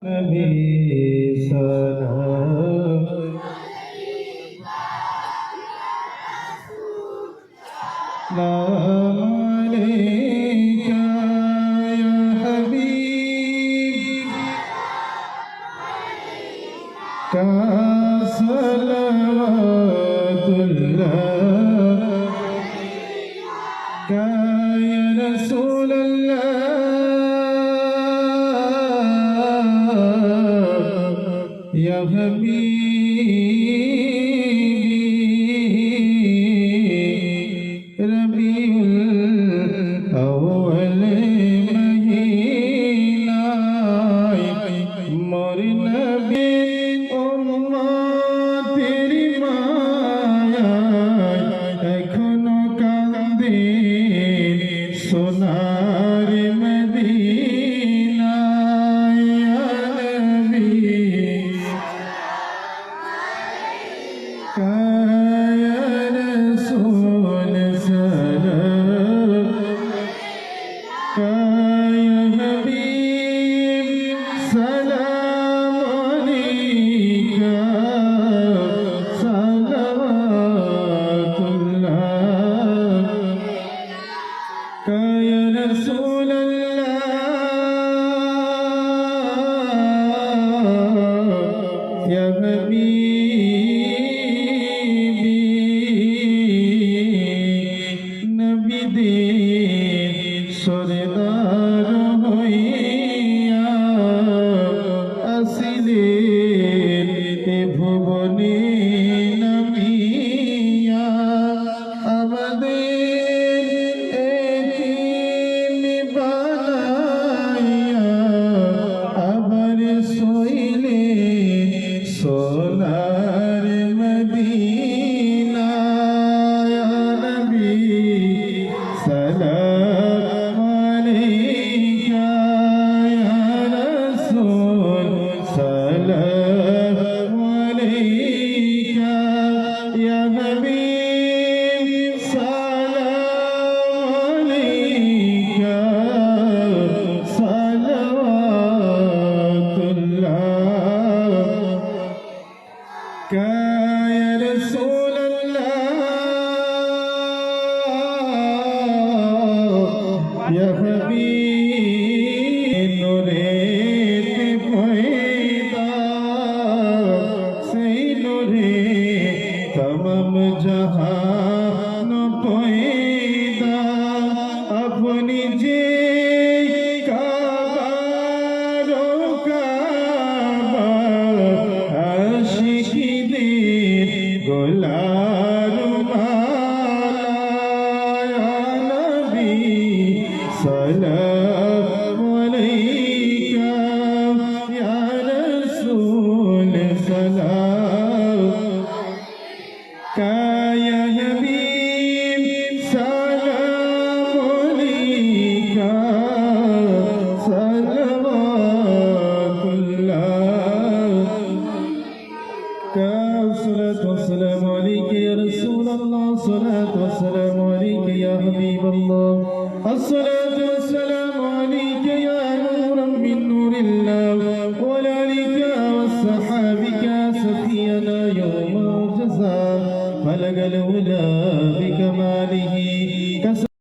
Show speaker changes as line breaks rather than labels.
नबी सलाम अलैका या हबीब का सलावतुल्लाह का या रसूल या हबीबी रबीउल अव्वल महीना मोर नबी उम्मत तेरी मायाয় এখনো কাঁদে সোনার মদিনা ইয়া নবী या रसूल सलाम या हबीब सलाम अलैका सलावतुल्लाह या रसूल या সরদার হইয়া আসিলেন এ ভুবনে নামিয়া আমাদের এতিম বানাইয়া আবার শৈলে সোনার মদিনা ইয়া নবী সালাম আলাইকা ইয়া রাসূল সালাম আলাইকা ইয়া হাবিব সালাম আলাইকা সালাওয়াতুল্লাহ ইয়া রাসূলুল্লাহ या हबीब नूरे पैदा से नूरे तमाम जहान पैदा अपनी जे काबा आशिकीদের গোলার सलाम अलैका या रसूल सलाम का या हबीब सलाम अलैका सलावतुल्लाह का सलात वस्सलाम अलैका या रसूल अल्लाह सलात वस्सलाम अलैका या हबीब अल्लाह अस्सलातु